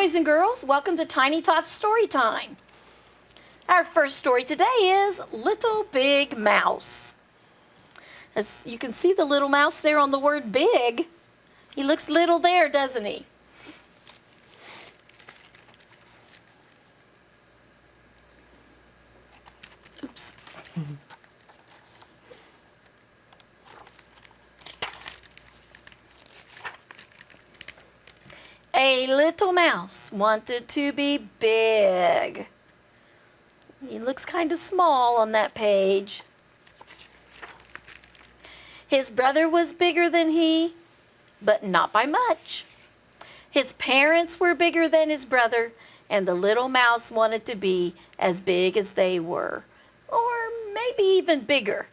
boys and girls. Welcome to Tiny Tots Storytime. Our first story today is Little Big Mouse. As you can see the little mouse there on the word big. He looks little there, doesn't he? Oops. A little mouse wanted to be big. He looks kind of small on that page. His brother was bigger than he, but not by much. His parents were bigger than his brother, and the little mouse wanted to be as big as they were, or maybe even bigger.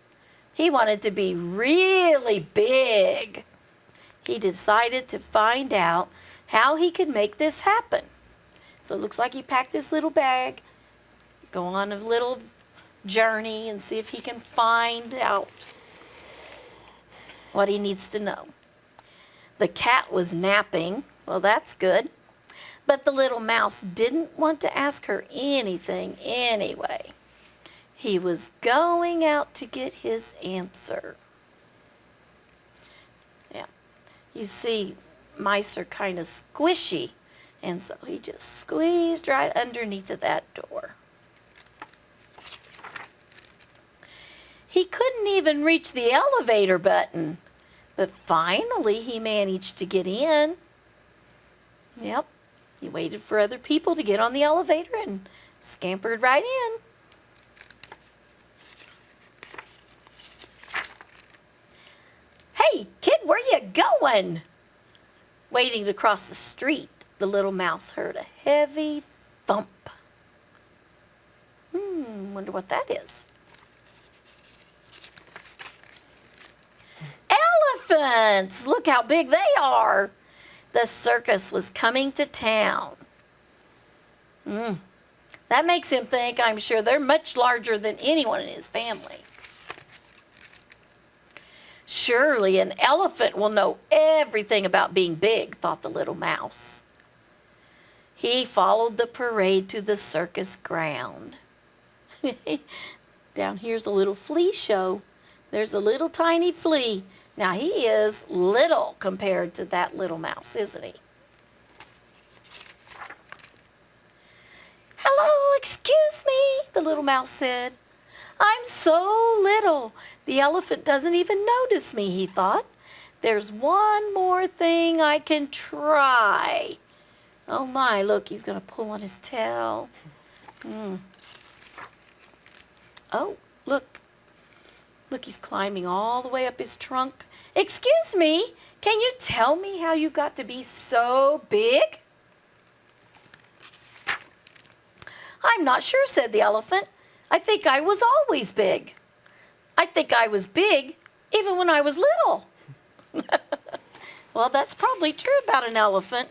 He wanted to be really big. He decided to find out how he could make this happen. So it looks like he packed his little bag, go on a little journey and see if he can find out what he needs to know. The cat was napping. Well, that's good. But the little mouse didn't want to ask her anything anyway. He was going out to get his answer. Yeah, you see, mice are kind of squishy, and so he just squeezed right underneath of that door. He couldn't even reach the elevator button, but finally he managed to get in. Yep, he waited for other people to get on the elevator and scampered right in. Hey, kid, where you going? Waiting to cross the street, the little mouse heard a heavy thump. Wonder what that is. Elephants! Look how big they are. The circus was coming to town. That makes him think, I'm sure, they're much larger than anyone in his family. Surely an elephant will know everything about being big, thought the little mouse. He followed the parade to the circus ground. Down here's a little flea show. There's a little tiny flea. Now he is little compared to that little mouse, isn't he? Hello, excuse me, the little mouse said. I'm so little. The elephant doesn't even notice me, he thought. There's one more thing I can try. Oh my, look, he's going to pull on his tail. Oh, look. Look, he's climbing all the way up his trunk. Excuse me, can you tell me how you got to be so big? I'm not sure, said the elephant. I think I was always big. I think I was big even when I was little. Well, that's probably true about an elephant.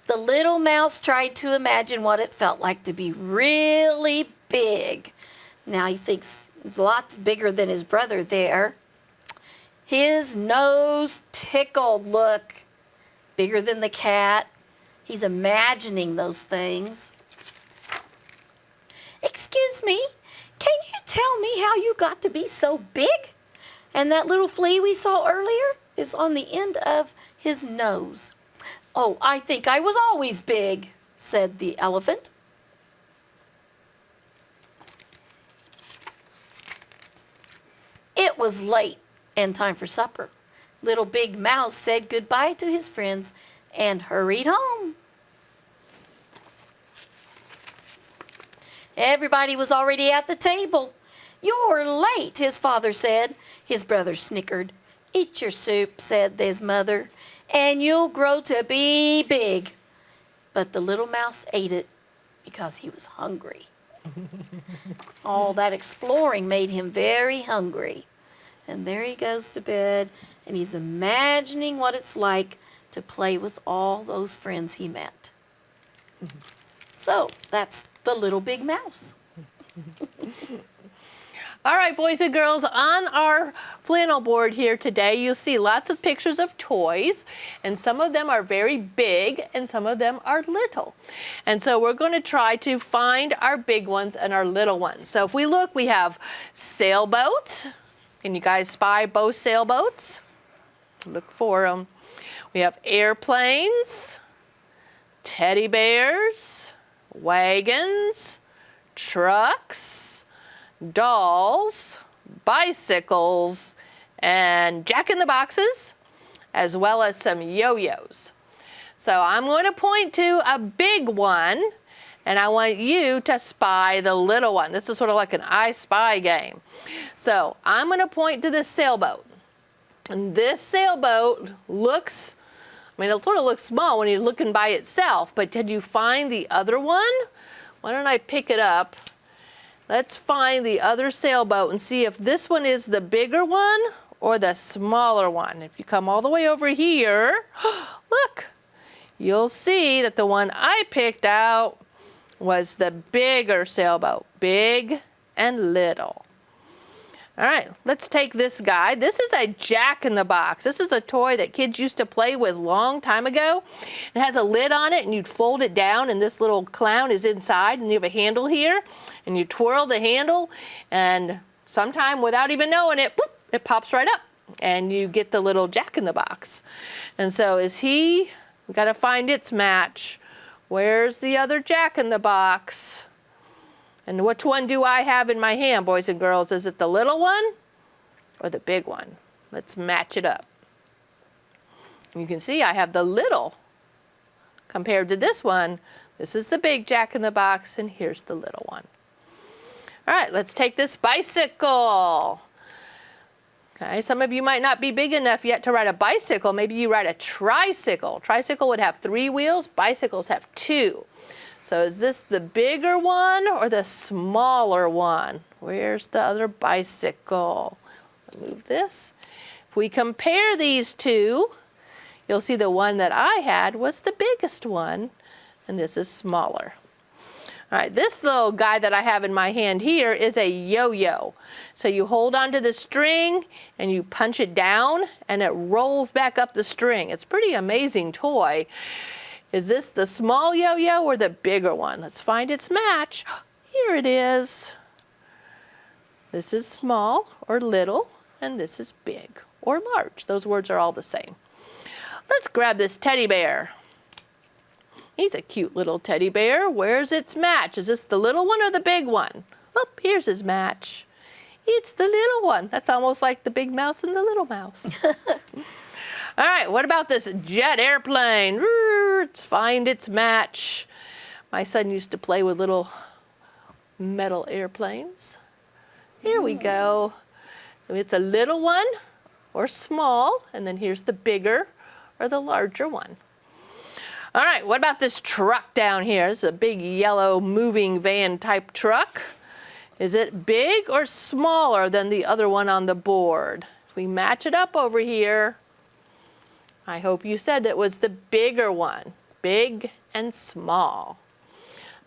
The little mouse tried to imagine what it felt like to be really big. Now he thinks he's lots bigger than his brother there. His nose tickled, look. Bigger than the cat. He's imagining those things. Excuse me, can you tell me how you got to be so big? And that little flea we saw earlier is on the end of his nose. Oh, I think I was always big, said the elephant. It was late and time for supper. Little Big Mouse said goodbye to his friends and hurried home. Everybody was already at the table. You're late, his father said. His brother snickered. Eat your soup, said his mother, and you'll grow to be big. But the little mouse ate it because he was hungry. All that exploring made him very hungry. And there he goes to bed, and he's imagining what it's like to play with all those friends he met. So that's the Little Big Mouse. All right, boys and girls, on our flannel board here today, you'll see lots of pictures of toys, and some of them are very big and some of them are little. And so we're going to try to find our big ones and our little ones. So if we look, we have sailboats. Can you guys spy both sailboats? Look for them. We have airplanes, teddy bears, wagons, trucks, dolls, bicycles, and jack-in-the-boxes, as well as some yo-yos. So I'm going to point to a big one, and I want you to spy the little one. This is sort of like an I Spy game. So I'm going to point to this sailboat. And this sailboat looks, it sort of looks small when you're looking by itself, but did you find the other one? Why don't I pick it up? Let's find the other sailboat and see if this one is the bigger one or the smaller one. If you come all the way over here, look, you'll see that the one I picked out was the bigger sailboat, big and little. All right, let's take this guy. This is a jack-in-the-box. This is a toy that kids used to play with long time ago. It has a lid on it, and you'd fold it down, and this little clown is inside, and you have a handle here, and you twirl the handle, and sometime without even knowing it, boop, it pops right up, and you get the little jack-in-the-box. And so we got to find its match. Where's the other jack-in-the-box? And which one do I have in my hand, boys and girls? Is it the little one or the big one? Let's match it up. You can see I have the little compared to this one. This is the big jack-in-the-box, and here's the little one. All right, let's take this bicycle. Okay, some of you might not be big enough yet to ride a bicycle. Maybe you ride a tricycle. Tricycle would have 3 wheels. Bicycles have 2. So is this the bigger one or the smaller one? Where's the other bicycle? Move this. If we compare these two, you'll see the one that I had was the biggest one, and this is smaller. All right, this little guy that I have in my hand here is a yo-yo. So you hold onto the string and you punch it down and it rolls back up the string. It's a pretty amazing toy. Is this the small yo-yo or the bigger one? Let's find its match. Here it is. This is small or little, and this is big or large. Those words are all the same. Let's grab this teddy bear. He's a cute little teddy bear. Where's its match? Is this the little one or the big one? Oh, here's his match. It's the little one. That's almost like the big mouse and the little mouse. All right, what about this jet airplane? Let's find its match. My son used to play with little metal airplanes. Here we go. It's a little one or small, and then here's the bigger or the larger one. All right, what about this truck down here? This is a big yellow moving van type truck. Is it big or smaller than the other one on the board? If we match it up over here, I hope you said it was the bigger one, big and small.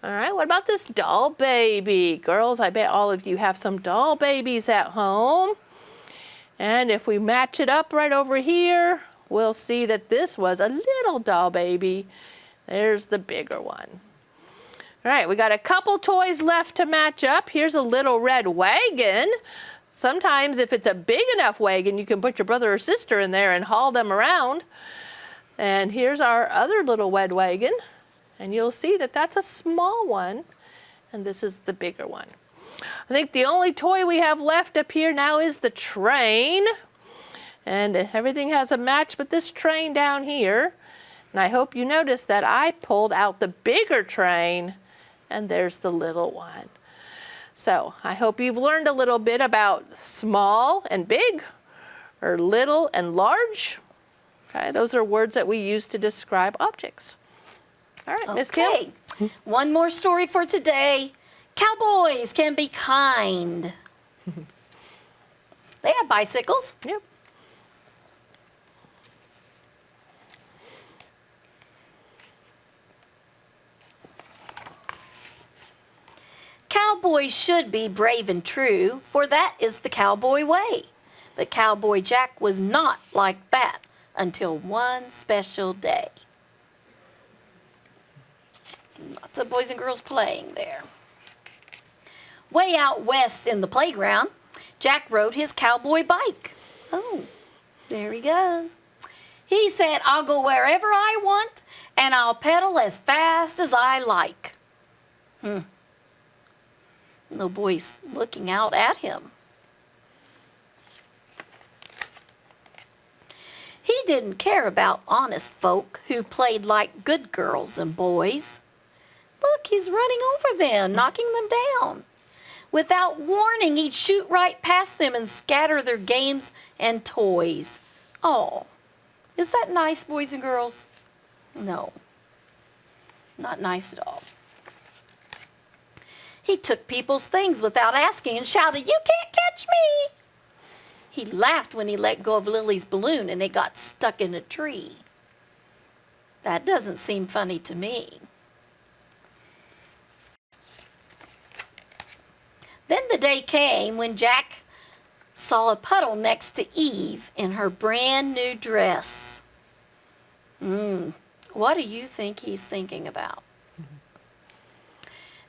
All right, what about this doll baby? Girls, I bet all of you have some doll babies at home. And if we match it up right over here, we'll see that this was a little doll baby. There's the bigger one. All right, we got a couple toys left to match up. Here's a little red wagon. Sometimes if it's a big enough wagon, you can put your brother or sister in there and haul them around. And here's our other little red wagon. And you'll see that that's a small one, and this is the bigger one. I think the only toy we have left up here now is the train. And everything has a match but this train down here. And I hope you noticed that I pulled out the bigger train, and there's the little one. So I hope you've learned a little bit about small and big, or little and large. Okay, those are words that we use to describe objects. All right, Miss Kim. Okay, one more story for today. Cowboys can be kind. They have bicycles. Yep. cowboys should be brave and true, for that is the cowboy way. But Cowboy Jack was not like that until one special day. Lots of boys and girls playing there. Way out west in the playground, Jack rode his cowboy bike. Oh, there he goes. He said, I'll go wherever I want, and I'll pedal as fast as I like. The boy's looking out at him. He didn't care about honest folk who played like good girls and boys. Look, he's running over them, knocking them down. Without warning, he'd shoot right past them and scatter their games and toys. Oh, is that nice, boys and girls? No, not nice at all. He took people's things without asking and shouted, "You can't catch me!" He laughed when he let go of Lily's balloon and it got stuck in a tree. That doesn't seem funny to me. Then the day came when Jack saw a puddle next to Eve in her brand new dress. What do you think he's thinking about?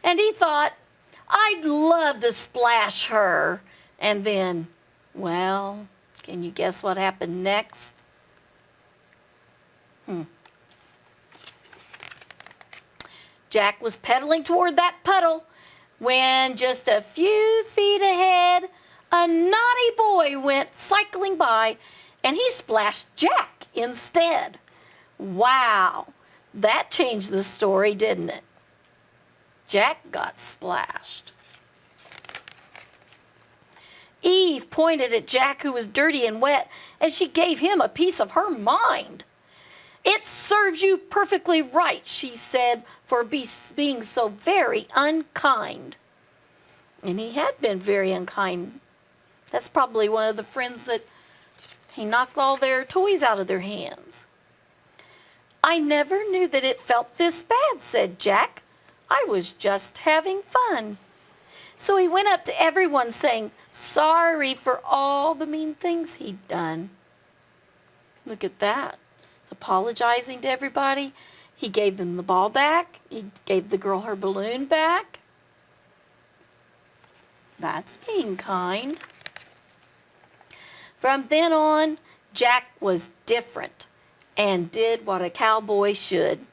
And he thought, I'd love to splash her. And then, well, can you guess what happened next? Jack was pedaling toward that puddle when just a few feet ahead, a naughty boy went cycling by and he splashed Jack instead. Wow, that changed the story, didn't it? Jack got splashed. Eve pointed at Jack, who was dirty and wet, and she gave him a piece of her mind. "It serves you perfectly right," she said, "for being so very unkind." And he had been very unkind. That's probably one of the friends that he knocked all their toys out of their hands. "I never knew that it felt this bad," said Jack. "I was just having fun." So he went up to everyone saying sorry for all the mean things he'd done. Look at that. Apologizing to everybody. He gave them the ball back. He gave the girl her balloon back. That's being kind. From then on, Jack was different and did what a cowboy should.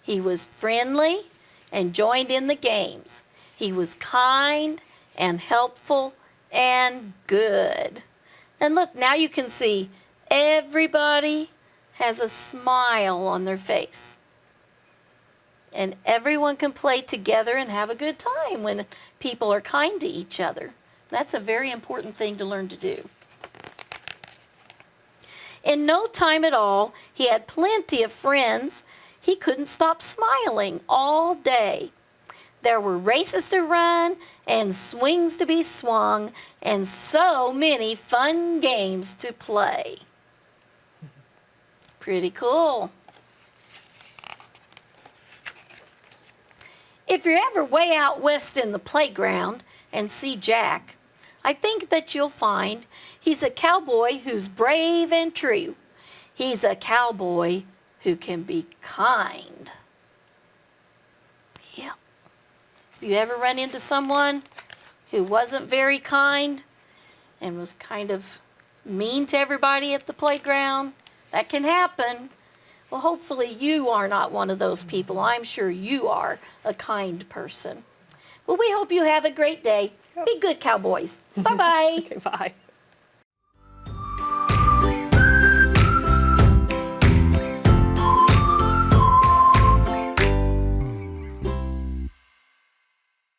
He was friendly and joined in the games. He was kind and helpful and good. And look, now you can see everybody has a smile on their face. And everyone can play together and have a good time when people are kind to each other. That's a very important thing to learn to do. In no time at all, he had plenty of friends. He couldn't stop smiling all day. There were races to run and swings to be swung and so many fun games to play. Pretty cool. If you're ever way out west in the playground and see Jack, I think that you'll find he's a cowboy who's brave and true. He's a cowboy who can be kind. Yeah. If you ever run into someone who wasn't very kind and was kind of mean to everybody at the playground, that can happen. Well, hopefully you are not one of those people. I'm sure you are a kind person. Well, we hope you have a great day. Be good, cowboys. Bye-bye. Okay, bye.